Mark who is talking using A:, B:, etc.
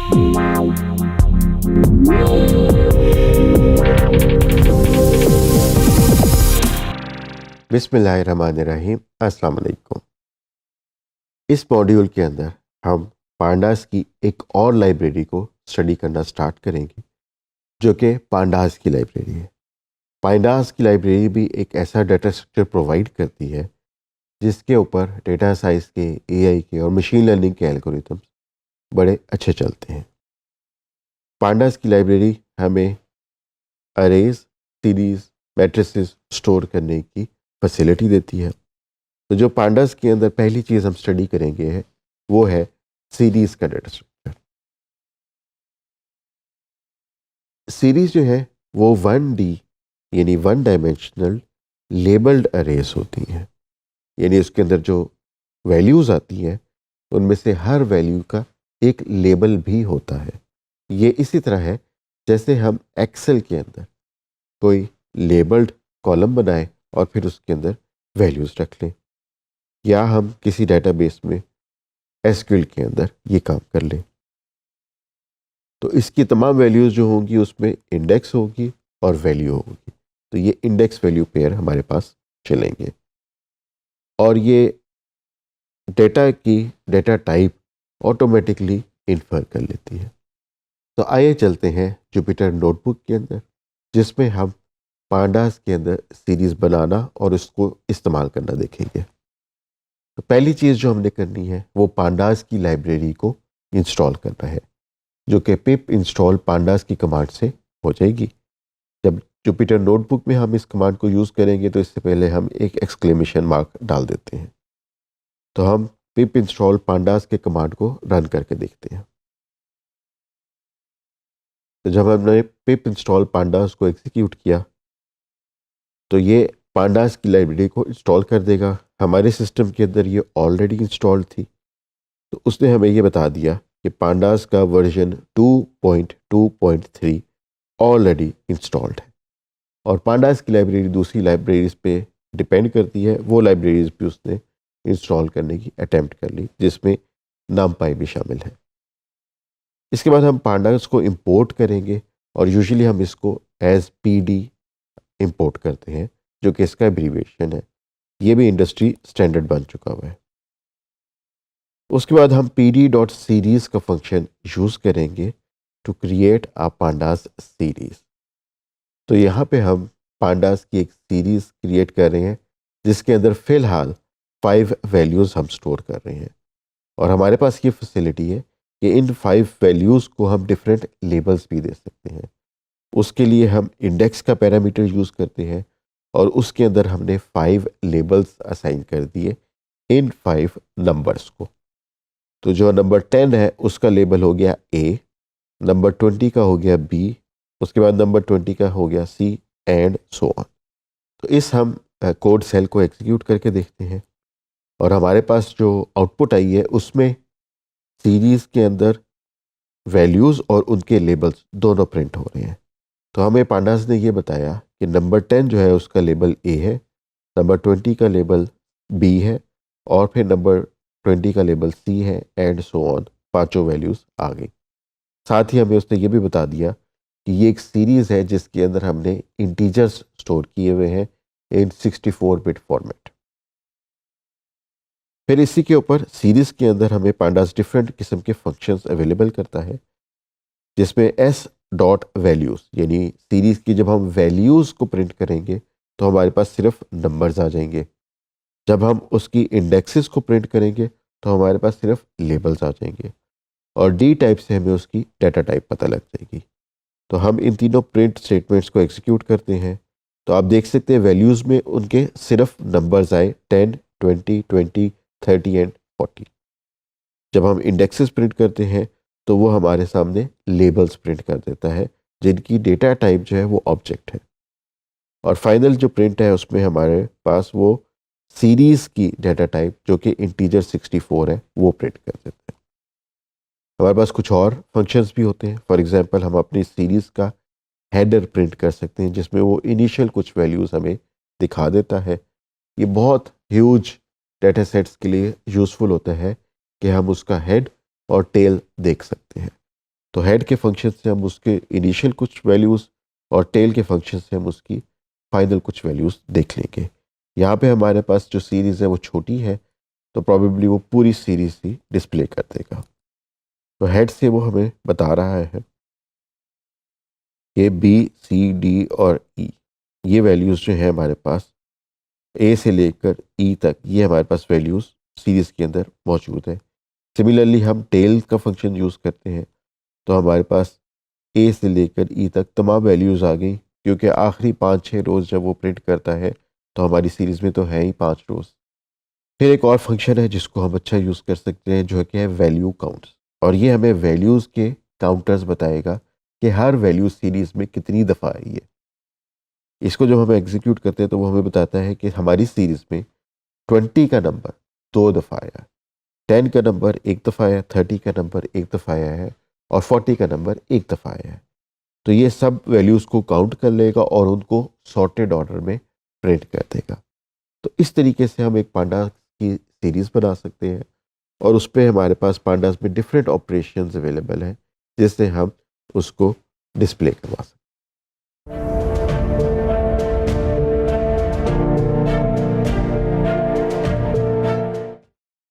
A: बिस्मिल्लाहिर्रहमानिर्रहीम, अस्सलाम वालेकुम। इस मॉड्यूल के अंदर हम पांडास की एक और लाइब्रेरी को स्टडी करना स्टार्ट करेंगे जो कि पांडास की लाइब्रेरी है। पांडास की लाइब्रेरी भी एक ऐसा डाटा स्ट्रक्चर प्रोवाइड करती है जिसके ऊपर डेटा साइंस के, एआई के और मशीन लर्निंग के एल्गोरिथम्स बड़े अच्छे चलते हैं। पांडास की लाइब्रेरी हमें अरेज, सीरीज, मैट्रिसेस स्टोर करने की फैसिलिटी देती है। तो जो पांडास के अंदर पहली चीज़ हम स्टडी करेंगे है वो है सीरीज का डाटा स्ट्रक्चर। सीरीज जो है वो 1D यानी वन डायमेंशनल लेबल्ड अरेज होती हैं। यानी उसके अंदर जो वैल्यूज़ आती हैं उनमें से हर वैल्यू का एक लेबल भी होता है। ये इसी तरह है जैसे हम एक्सेल के अंदर कोई लेबल्ड कॉलम बनाएं और फिर उसके अंदर वैल्यूज़ रख लें, या हम किसी डेटाबेस में एसक्यूएल के अंदर ये काम कर लें। तो इसकी तमाम वैल्यूज़ जो होंगी उसमें इंडेक्स होगी और वैल्यू होगी। तो ये इंडेक्स वैल्यू पेयर हमारे पास चलेंगे और ये डेटा की डेटा टाइप ऑटोमेटिकली इन्फर कर लेती है। तो आइए चलते हैं जुपिटर नोटबुक के अंदर जिसमें हम पांडास के अंदर सीरीज़ बनाना और उसको इस्तेमाल करना देखेंगे। तो पहली चीज़ जो हमने करनी है वो पांडास की लाइब्रेरी को इंस्टॉल करना है, जो कि पिप इंस्टॉल पांडास की कमांड से हो जाएगी। जब जुपिटर नोटबुक में हम इस कमांड को यूज़ करेंगे तो इससे पहले हम एक एक्सक्लेमेशन मार्क डाल देते हैं। तो हम पिप इंस्टॉल पांडास के कमांड को रन करके देखते हैं। तो जब हमने पिप इंस्टॉल पांडास को एग्जीक्यूट किया तो ये पांडास की लाइब्रेरी को इंस्टॉल कर देगा। हमारे सिस्टम के अंदर ये ऑलरेडी इंस्टॉल्ड थी, तो उसने हमें ये बता दिया कि पांडास का वर्जन 2.2.3 ऑलरेडी इंस्टॉल्ड है। और पांडास की लाइब्रेरी दूसरी लाइब्रेरीज पे डिपेंड करती है, वो लाइब्रेरीज भी उसने इंस्टॉल करने की अटेम्प्ट कर ली जिसमें numpy भी शामिल है। इसके बाद हम पांडास को इंपोर्ट करेंगे और यूजुअली हम इसको एज PD इंपोर्ट करते हैं, जो कि इसका एब्रीविएशन है। ये भी इंडस्ट्री स्टैंडर्ड बन चुका हुआ है। उसके बाद हम pd.series का फंक्शन यूज़ करेंगे to create a pandas series. तो यहाँ पे हम पांडास की एक सीरीज क्रिएट कर रहे हैं जिसके अंदर फ़िलहाल 5 वैल्यूज़ हम स्टोर कर रहे हैं और हमारे पास ये फैसिलिटी है कि इन 5 वैल्यूज़ को हम डिफरेंट लेबल्स भी दे सकते हैं। उसके लिए हम इंडेक्स का पैरामीटर यूज़ करते हैं और उसके अंदर हमने 5 लेबल्स असाइन कर दिए इन 5 नंबर्स को। तो जो नंबर 10 है उसका लेबल हो गया A, नंबर 20 का हो गया B, उसके बाद नंबर 20 का हो गया C एंड सो ऑन। तो इस हम कोड सेल को एग्जीक्यूट करके देखते हैं और हमारे पास जो आउटपुट आई है उसमें सीरीज़ के अंदर वैल्यूज़ और उनके लेबल्स दोनों प्रिंट हो रहे हैं। तो हमें पांडास ने ये बताया कि नंबर 10 जो है उसका लेबल A है, नंबर 20 का लेबल B है और फिर नंबर 20 का लेबल C है एंड सो ऑन। 5 वैल्यूज़ आ गई। साथ ही हमें उसने ये भी बता दिया कि ये एक सीरीज़ है जिसके अंदर हमने इंटीजर्स स्टोर किए हुए हैं इन 64 बिट फॉर्मेट। फिर इसी के ऊपर सीरीज़ के अंदर हमें पांडास डिफरेंट किस्म के फंक्शंस अवेलेबल करता है जिसमें s.values यानी सीरीज़ की जब हम वैल्यूज़ को प्रिंट करेंगे तो हमारे पास सिर्फ नंबर्स आ जाएंगे। जब हम उसकी इंडेक्सेस को प्रिंट करेंगे तो हमारे पास सिर्फ लेबल्स आ जाएंगे और D टाइप से हमें उसकी डाटा टाइप पता लग जाएगी। तो हम इन तीनों प्रिंट स्टेटमेंट्स को एग्जीक्यूट करते हैं। तो आप देख सकते हैं वैल्यूज़ में उनके सिर्फ नंबर्स आए 10, 20, 30 एंड 40। जब हम इंडेक्सेस प्रिंट करते हैं तो वो हमारे सामने लेबल्स प्रिंट कर देता है जिनकी डेटा टाइप जो है वो ऑब्जेक्ट है। और फाइनल जो प्रिंट है उसमें हमारे पास वो सीरीज़ की डाटा टाइप जो कि इंटीजर 64 है वो प्रिंट कर देता है। हमारे पास कुछ और फंक्शंस भी होते हैं। फॉर एग्जांपल हम अपनी सीरीज़ का हेडर प्रिंट कर सकते हैं जिसमें वो इनिशियल कुछ वैल्यूज़ हमें दिखा देता है। ये बहुत ह्यूज डेटा सेट्स के लिए यूज़फुल होता है कि हम उसका हेड और टेल देख सकते हैं। तो हेड के फंक्शन से हम उसके इनिशियल कुछ वैल्यूज़ और टेल के फंक्शन से हम उसकी फाइनल कुछ वैल्यूज़ देख लेंगे। यहाँ पे हमारे पास जो सीरीज़ है वो छोटी है, तो प्रॉबेबली वो पूरी सीरीज़ ही डिस्प्ले कर देगा। तो हेड से वो हमें बता रहा है कि बी सी डी और ई ये वैल्यूज़ जो है हमारे पास ए से लेकर ई तक, ये हमारे पास वैल्यूज़ सीरीज़ के अंदर मौजूद है। सिमिलरली हम टेल का फंक्शन यूज़ करते हैं, तो हमारे पास ए से लेकर ई तक तमाम वैल्यूज़ आ गई, क्योंकि आखिरी 5-6 रोज़ जब वो प्रिंट करता है तो हमारी सीरीज़ में तो है ही 5 रोज़। फिर एक और फंक्शन है जिसको हम अच्छा यूज़ कर सकते हैं, जो है कि है वैल्यू काउंट्स, और ये हमें वैल्यूज़ के काउंटर्स बताएगा कि हर वैल्यू सीरीज़ में कितनी दफ़ा आई है। इसको जब हम एग्जीक्यूट करते हैं तो वो हमें बताता है कि हमारी सीरीज़ में 20 का नंबर 2 दफ़ा आया, 10 का नंबर 1 दफ़ा आया, 30 का नंबर 1 दफ़ा आया है और 40 का नंबर 1 दफ़ा आया है। तो ये सब वैल्यूज़ को काउंट कर लेगा और उनको सॉर्टेड ऑर्डर में प्रिंट कर देगा। तो इस तरीके से हम एक पांडा की सीरीज़ बना सकते हैं और उस पे हमारे पास पांडास में डिफरेंट ऑपरेशंस अवेलेबल हैं, जिससे हम उसको डिस्प्ले करवा सकते हैं।